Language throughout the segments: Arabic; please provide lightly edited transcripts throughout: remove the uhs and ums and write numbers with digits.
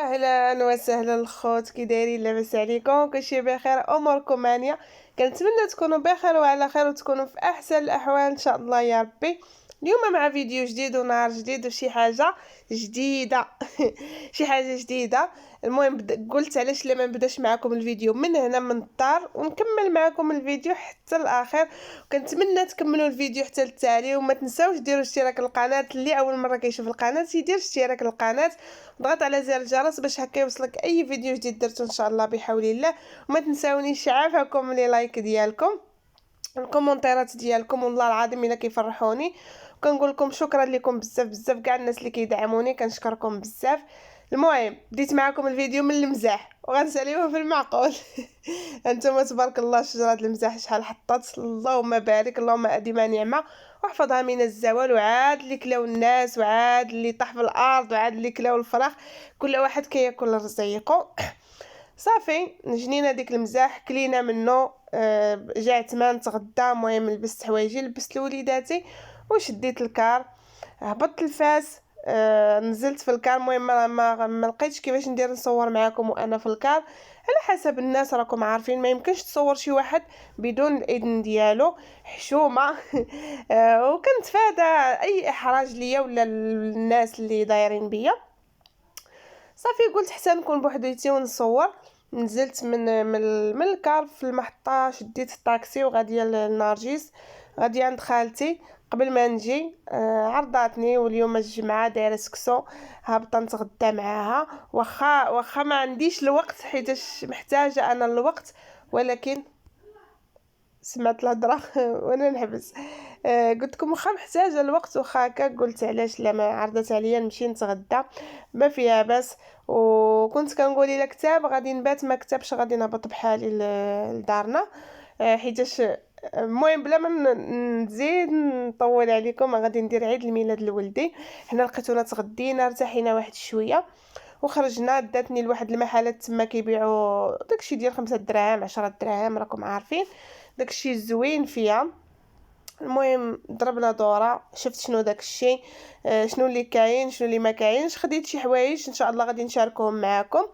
اهلا وسهلا الخوت، كي دايرين؟ لاباس عليكم؟ كلشي بخير؟ اموركم هانيه؟ كنتمنى تكونوا بخير وعلى خير وتكونوا في احسن الاحوال ان شاء الله يا ربي. اليوم مع فيديو جديد ونهار جديد وشي حاجه جديده. شي حاجه جديده. المهم قلت علاش لا ما نبداش معكم الفيديو من هنا من الدار ونكمل معكم الفيديو حتى الاخر. وكنتمنى تكملوا الفيديو حتى للتالي، وما تنساوش ديروا اشتراك للقناه. اللي اول مره كيشوف القناه يدير اشتراك للقناه، ضغط على زر الجرس باش هكا يوصلك اي فيديو جديد درته ان شاء الله بحول الله. وما تنساونيش عافاكم لي لايك ديالكم، الكومونتيرات ديالكم والله العظيم الا كيفرحوني. وكنقول لكم شكرا لكم بزاف بزاف كاع الناس اللي كيدعموني، كنشكركم بزاف. المهم بديت معكم الفيديو من المزاح وغنساليوه في المعقول. انتم تبارك الله شجره المزاح شحال حطات، اللهم بارك، اللهم اديمها نعمه واحفظها من الزوال. وعاد اللي كلاو الناس، وعاد اللي طاح في الارض، وعاد اللي كلاو الفراخ، كل واحد كياكل رزيقه. صافي جنينا ديك المزاح كلينا منه. جا عثمان تغدى، المهم لبست حوايجي، لبست لوليداتي وشديت الكار، هبطت الفاس. نزلت في الكار. المهم ما لقيتش كيفاش ندير نصور معاكم وانا في الكار. على حسب الناس راكم عارفين ما يمكنش تصور شي واحد بدون الاذن ديالو، حشومه. وكنتفادى اي احراج ليا ولا الناس اللي دايرين بيا. صافي قلت حتى نكون بوحديتي ونصور. نزلت من الكار في المحطه، شديت الطاكسي وغاديه لنرجس، غاديه عند خالتي. قبل ما نجي عرضاتني، واليوم الجمعه دايره سكسو، هابطه نتغدى معاها. واخا ما عنديش الوقت حيتاش محتاجه انا الوقت، ولكن سمعت الهضره وانا نحبس. قلت لكم واخا محتاجه الوقت واخا هكا، قلت علاش لا، ما عرضت عليا نمشي نتغدى، ما فيها باس. وكنت كنقول الا كتاب غادي نبات، ما كتبش غادي نهبط بحالي لدارنا. حيتاش المهم بلا ما نزيد نطول عليكم، غادي ندير عيد الميلاد لولدي. حنا لقيتونا تغدينا ارتاحينا واحد شويه وخرجنا. داتني لواحد المحلات تما كيبيعوا داكشي ديال 5 دراهم 10 دراهم، راكم عارفين داكشي زوين فيها. المهم ضربنا دوره، شفت شنو داكشي، شنو اللي كاين شنو اللي ما كاينش. خديت شي حوايج ان شاء الله غادي نشاركهم معكم.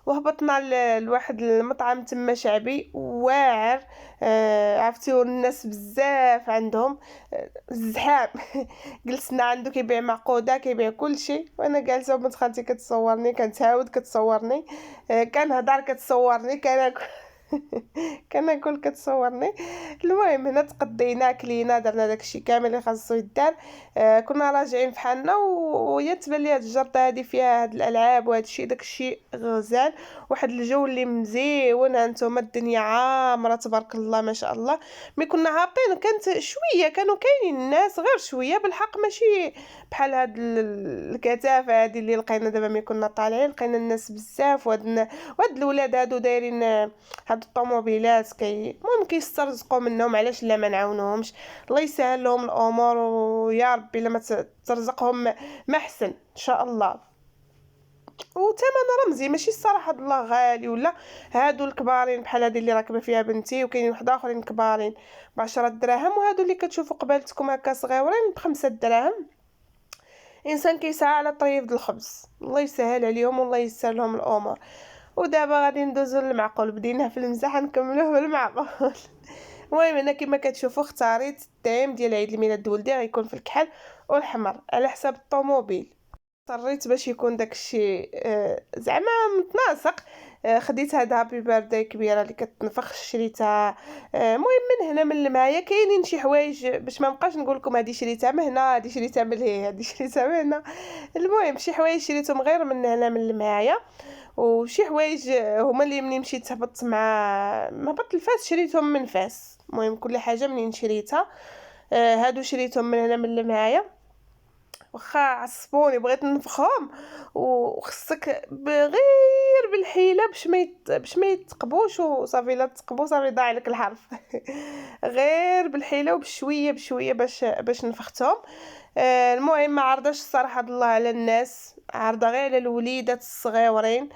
وهبطنا لواحد المطعم تما شعبي واعر. عرفتوا الناس بزاف عندهم، الزحام. جلسنا عنده كيبيع معقوده، كيبيع كل شيء، وانا جالسه وبنت خالتي كتصورني، كنتعاود كتصورني، كنهضر كتصورني، كناكل كتصورني. المهم هنا تقضينا كلينا درنا داكشي كامل اللي خاصو يدار. كنا راجعين فحالنا وهي تبان لي هاد الجرده هادي فيها هاد الالعاب وهاد الشيء، داكشي غزال، واحد الجو اللي مزيون. هانتوما الدنيا عامره تبارك الله ما شاء الله. مي كنا هابطين كانت شويه، كانوا كاينين الناس غير شويه بالحق، ماشي بحال هاد الكثافه هادي اللي لقينا دابا. مي كنا طالعين لقينا الناس بزاف، وهاد الولاد هادو دايرين هاد الطوموبيلات المهم كيسترزقوا منهم، علاش لا ما نعاونوهمش؟ الله يسهل لهم الامور، ويا ربي لما ترزقهم ما احسن ان شاء الله. وثمن رمزي ماشي الصراحه الله غالي ولا. هادو الكبارين بحال هادي اللي راكبه فيها بنتي، وكاينين واحد اخرين كبارين ب10 دراهم، وهادو اللي كتشوفوا قبالتكم هكا صغيورين ب5 دراهم. انسان كيسعى على طريف الخبز، الله يسهل عليهم والله ييسر لهم الامور. ودابا غادي ندوزو للمعقول، بدينا في المزاح نكملوه بالمعقول. المهم انا كما كتشوفوا اختاريت التيم ديال عيد الميلاد ولدي غيكون في الكحل والحمر على حساب الطوموبيل. اضطريت باش يكون داكشي زعما متناسق. خديت هاد هابي بيرثداي كبيره اللي كتنفخ، شريتها. المهم من هنا من المايه كاينين شي حوايج باش ما نبقاش نقول لكم هادي شريتها من هنا، هادي شريتها من هي، هادي شريتها من هنا. المهم شي حوايج شريتهم غير من هنا من المايه، وشي حوايج هما اللي مني مشيت هبطت مع هبط الفاس شريتهم من فاس. المهم كل حاجه منين شريتها. هادو شريتهم من هنا من المايه، واخا عصبوني بغيت ننفخهم. وخصك غير بالحيله باش ما يتقبوش، وصافي لا تقبو صافي ضاع لك الحرف. غير بالحيله وبشويه بشويه باش نفختهم. المهم ما عرضاش الصراحه الله على الناس، عارضه غير على الوليدات الصغيورين.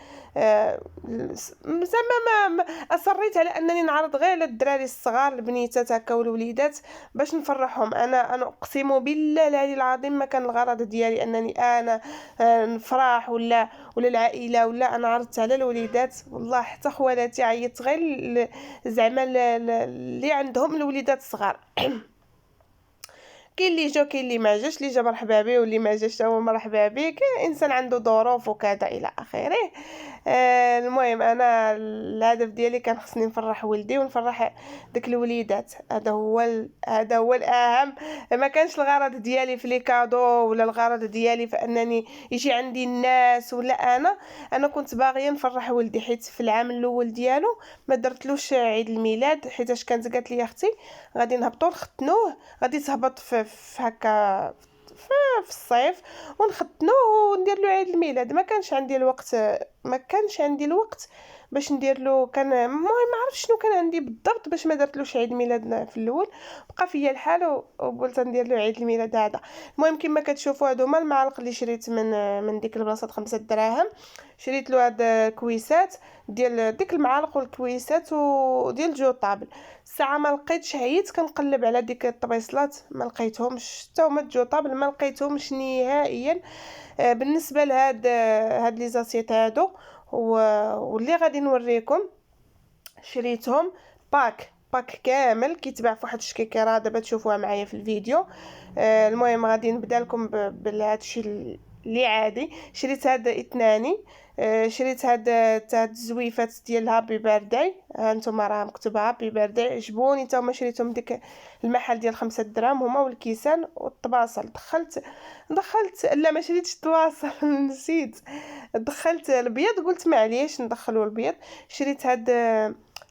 زعما ما اصريت على انني نعرض غير على الدراري الصغار، البنيتات هكا والوليدات، باش نفرحهم. انا اقسم بالله العلي العظيم ما كان الغرض ديالي انني انا نفرح ولا العائله، ولا انا عرضت على الوليدات. والله حتى خوالاتي عيطت غير زعما اللي عندهم الوليدات الصغار. كاين اللي جا كاين اللي ما جاش، اللي جا مرحبا به واللي ما جاش هو مرحبا به، كاين انسان عنده ظروف وكذا الى اخره. المهم انا الهدف ديالي كان خصني نفرح ولدي ونفرح داك الوليدات، هذا هو الاهم. ما كانش الغرض ديالي في لي كادو، ولا الغرض ديالي في انني يجي عندي الناس، ولا انا كنت باغيه نفرح ولدي، حيت في العام الاول ديالو ما درتلوش عيد الميلاد، حيتاش كانت قالت لي اختي غادي نهبطوا نختنوه، غادي تهبط في هكا في الصيف ونختنوه وندير له عيد الميلاد. ما كانش عندي الوقت باش ندير له. كان ما عرفتش شنو كان عندي بالضبط باش ما درتلوش عيد الميلاد في الاول. بقى فيا الحال وقلت ندير له عيد الميلاد هذا. المهم كما كتشوفوا هادو هما المعالق اللي شريت من ديك البلاصه 5 دراهم. شريت له هاد الكويسات ديال ديك المعالق والكويسات وديال جو طابل. الساعه ما لقيتش، عييت كنقلب على ديك الطبيصلات ما لقيتهمش، حتى هما جو طابل ما لقيتهمش نهائيا. بالنسبه هاد لي زاسيت هادو واللي غادي نوريكم، شريتهم باك كامل كيتباع في واحد الشكيكه دابا تشوفوها معايا في الفيديو. المهم غادي نبدا لكم بهادشي اللي عادي. شريت هاد اثناني، شريت هاد الزويفات ديال هابي بيرداي، هانتوما راه مكتوب هابي بيرداي، عجبوني حتى هما. شريتهم ديك المحل ديال 5 دراهم هما، والكيسان والطباصل. دخلت لا ما شريتش الطباصل نسيت. دخلت البيض، قلت معليش ندخلوا البيض. شريت هاد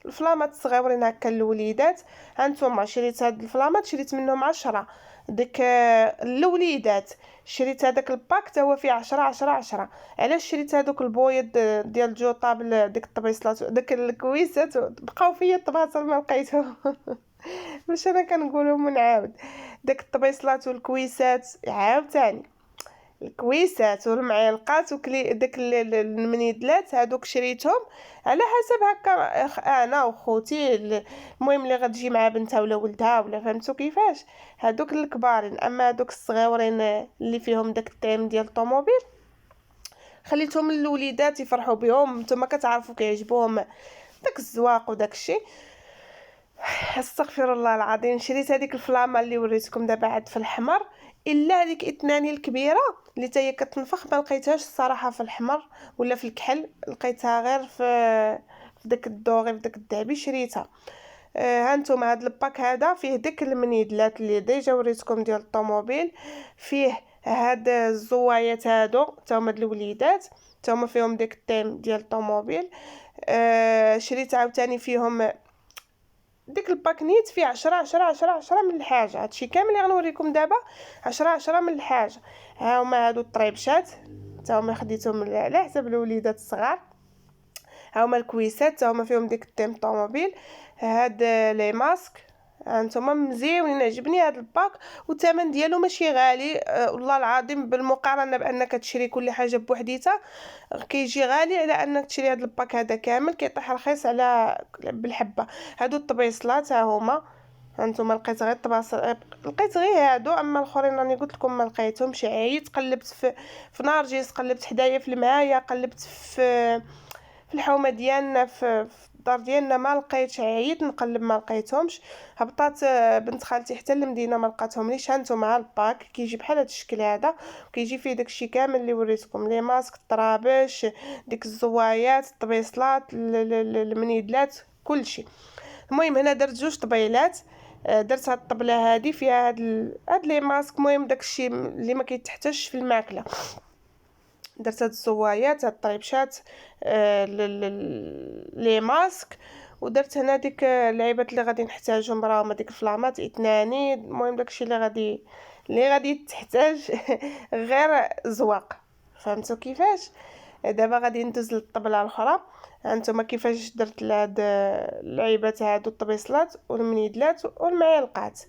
الفلامات الصغيورين هكا الوليدات، هانتوما شريت هاد الفلامات، شريت منهم 10. ديك الوليدات شريت هذاك الباك تا هو فيه 10. علاش شريت هذوك البويض ديال جو طابل، ديك الطبيصلات ديك الكويسات بقاو فيا الطباصل ما لقيتهم. باش انا كنقولهم ونعاود داك الطبيصلات والكويسات عاوتاني. الكويسات والمعلقات داك المنيدلات هادوك شريتهم على حسب هكا انا وخوتي. المهم اللي غتجي مع بنتها ولا ولدها، ولا فهمتوا كيفاش. هادوك الكبارين، اما هادوك الصغيورين اللي فيهم داك التيم ديال الطوموبيل خليتهم للوليدات يفرحوا بهم. نتوما كتعرفوا كيعجبوهم داك الزواق وداك الشيء. استغفر الله العظيم. شريت هذيك الفلامه اللي وريتكم دابا عاد في الحمر، الا هذيك اثناني الكبيره اللي تاهي كتنفخ ما لقيتهاش الصراحه في الحمر ولا في الكحل، لقيتها غير في داك الدوغي، في داك الذهبي شريتها. هانتوما هاد الباك هذا فيه ديك المنيدلات اللي ديجا وريتكم ديال الطوموبيل، فيه هاد الزوايات هادو تا هما د الوليدات، تا هما فيهم ديك التيم ديال الطوموبيل. شريت عاوتاني فيهم ديك الباك نيت فيه 10 من الحاجه. هادشي كامل اللي غنوريكم دابا 10 من الحاجه. ها هما هادو الطريبشات تا هما خديتهم على حساب الوليدات الصغار. ها هما الكويسات تا هما فيهم ديك التيم طوموبيل. هاد لي ماسك هانتوما مزيونين، عجبني هاد الباك، والثمن ديالو ماشي غالي. والله العظيم بالمقارنه بانك تشري كل حاجه بوحديتها كيجي غالي على انك تشري هاد الباك هذا كامل، كيطيح رخيص على بالحبه. هادو الطبيصلات ها هما، هانتوما لقيت غير الطباصل، لقيت غير هادو، اما الاخرين راني قلت لكم ما لقيتهمش. عييت قلبت في نارجيس، قلبت حدايا في المعايه، قلبت في الحومه ديالنا في الدار ديالنا، ما لقيتش. عييت نقلب ما لقيتهمش. هبطات بنت خالتي حتى المدينه ما لقاتهمليش. هانتوما الباك كيجي بحال هذا الشكل هذا، كيجي فيه داكشي كامل اللي وريتكم، لي ماسك، الطرابش، ديك الزوايات، الطبيصلات، المنيدلات، كلشي. المهم هنا درت 2 طبيلات. درت هاد الطبله هذه فيها هاد لي ماسك، المهم داكشي اللي ما كيتحتاجش في الماكله. درت هاد الزوايات، هاد الطريبشات، لي ماسك. ودرت هنا ديك اللعيبات اللي غادي نحتاجهم، راهم ديك الفلامات اثناني. المهم داكشي اللي غادي تحتاج غير زواق، فهمتوا كيفاش. دابا غادي ندوز للطبله الاخرى. هانتوما كيفاش درت هاد اللعيبات هادو، الطبيصلات والمنيدلات والمعلقات.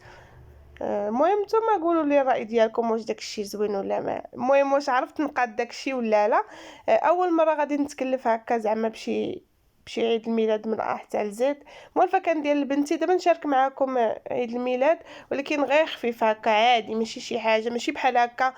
المهم نتوما قولوا لي الراي ديالكم، واش داكشي زوين ولا ما. المهم واش عرفت نقاد داكشي ولا لا. اول مره غادي نتكلف هكا زعما بشي عيد الميلاد من حتى لزيت. موالفه كان ديال بنتي. دابا نشارك معكم عيد الميلاد، ولكن غير خفيف هكا عادي، ماشي شي حاجه، ماشي بحال هكا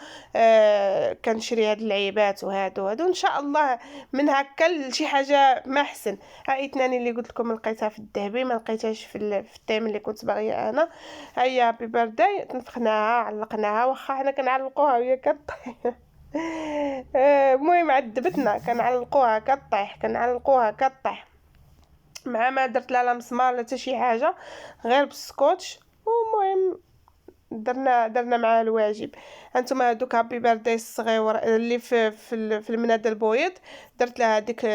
كنشري هاد اللعيبات وهادو ان شاء الله من هكا لشي حاجه ما احسن. ها اثنان اللي قلت لكم لقيتها في الذهبي، ما لقيتهاش في التيم اللي كنت باغيه انا. هيا هابي بيرثداي، تنفخناها علقناها، واخا حنا كنعلقوها وهي كطيح. المهم عذبتنا، كنعلقوها كطيح مع ما درت لها لا مسمار لا حتى شي حاجه، غير بالسكوتش. المهم درنا معاه الواجب. هانتوما هذوك هابي بيرثداي الصغيور اللي في المنادى البويض، درت لها ديك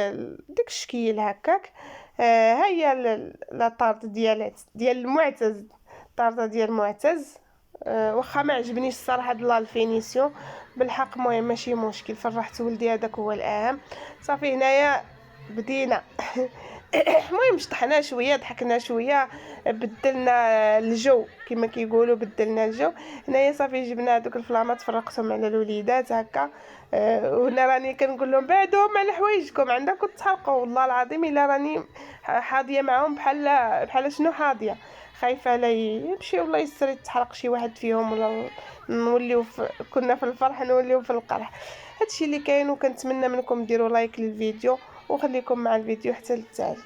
الشكل هكاك. ها هي لا طارت ديال المعتز، الطارطه ديال معتز. واخا ما عجبنيش الصراحه هاد لا الفينيسيون بالحق. المهم ماشي مشكل، فرحت ولدي، هذاك هو الاهم. صافي هنايا بدينا. المهم شطحنا شويه، ضحكنا شويه، بدلنا الجو كما كيقولوا، بدلنا الجو. هنايا صافي جبنا دوك الفلامات، فرقتهم على الوليدات هكا. وهنا راني كنقول لهم بعدوهم على حوايجكم، عندكم تحرقوا. والله العظيم الا راني حاضيه معاهم بحال شنو حاضيه، خايفه لا يمشي والله يسر يتحرق شي واحد فيهم، ولا نوليو كنا في الفرح نوليو في القرح. هادشي اللي كاين. وكنتمنى منكم ديروا لايك للفيديو، وخليكم مع الفيديو حتى للتالي.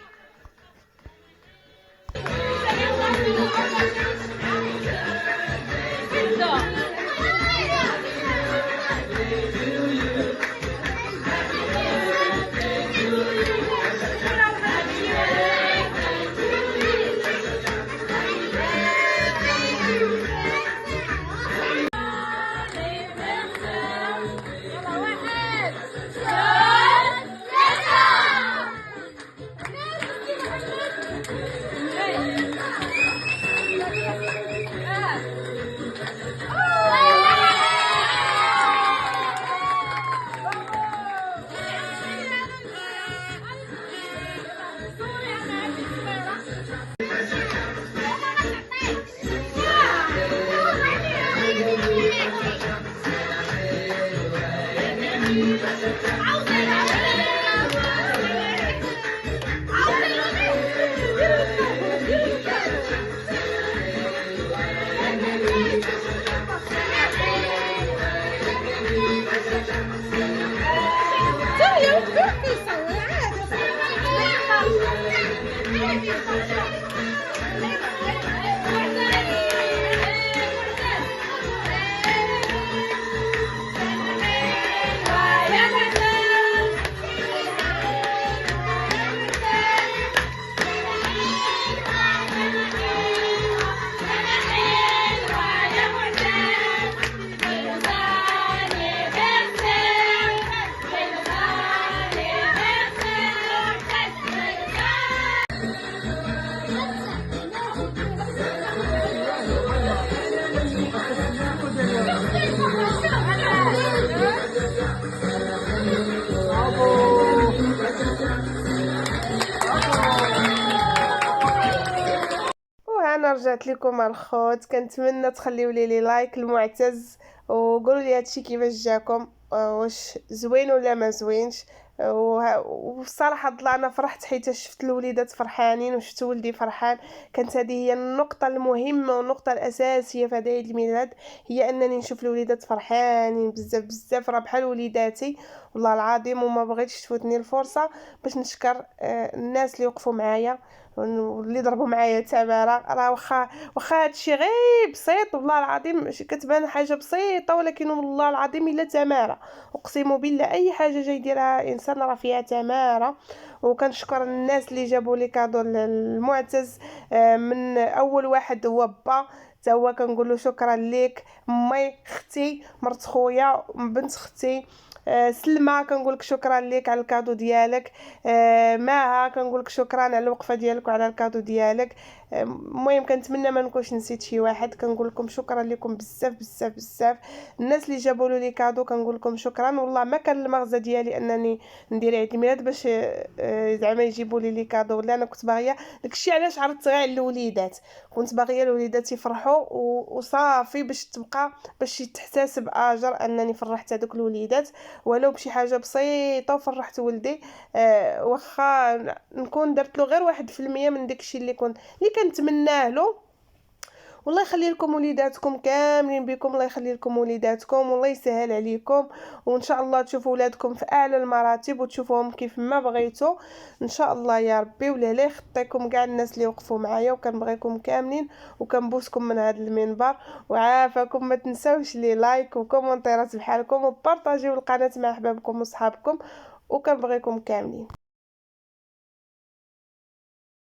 انا رجعت لكم الخوت. كنتمنى تخليو لي لايك المعتز، وقولوا لي هادشي كيفاش جاكم، واش زوين ولا ما زوينش. والصراحه طلعنا فرحت حيت شفت الوليدات فرحانين وشفت ولدي فرحان. كانت هذه هي النقطه المهمه والنقطه الاساسيه في هذا عيد الميلاد، هي انني نشوف الوليدات فرحانين بزاف بزاف، راه بحال وليداتي والله العظيم. وما بغيتش تفوتني الفرصه باش نشكر الناس اللي وقفوا معايا واللي ضربوا معايا تماره. راه واخا هادشي غير بسيط والله العظيم، كتبان حاجه بسيطه، ولكن والله العظيم الا تماره. اقسم بالله اي حاجه جاي يديرها انسان راه فيها تماره. وكنشكر الناس اللي جابوا لي كادو المعتز. من اول واحد هو با، حتى هو كنقول له شكرا ليك. امي، اختي، مرت خويا، بنت اختي، سلمى كنقول لك شكرا ليك على الكادو ديالك. ماها كنقول لك شكرا على الوقفه ديالك وعلى الكادو ديالك. المهم كنتمنى ما نكونش نسيت شي واحد، كنقول لكم شكرا لكم بزاف بزاف بزاف. الناس اللي جابوا لي كادو كنقول لكم شكرا، والله ما كان المغزى ديالي انني ندير عيد الميلاد باش زعما يجيبوا لي كادو، ولا انا كنت باغيه داكشي علاش عرضت غير على الوليدات، كنت باغيه الوليدات يفرحوا وصافي باش تبقى باش يتحتسب اجر انني فرحت هذوك الوليدات، ولو بشي حاجه بسيطه وفرحت ولدي. واخا نكون درت له غير 1% من داكشي اللي كنتمناه له. والله يخلي لكم وليداتكم كاملين بكم، الله يخلي لكم وليداتكم، والله يسهل عليكم، وان شاء الله تشوفوا ولادكم في اعلى المراتب وتشوفوهم كيف ما بغيتوا ان شاء الله يا ربي. ولا لا يخطيكم كاع الناس اللي وقفوا معايا، وكنبغيكم كاملين وكنبوسكم من هذا المنبر، وعافاكم. ما تنساوش لي لايك وكومونتيرات بحالكم، وبارطاجيو القناه مع احبابكم وصحابكم، وكنبغيكم كاملين.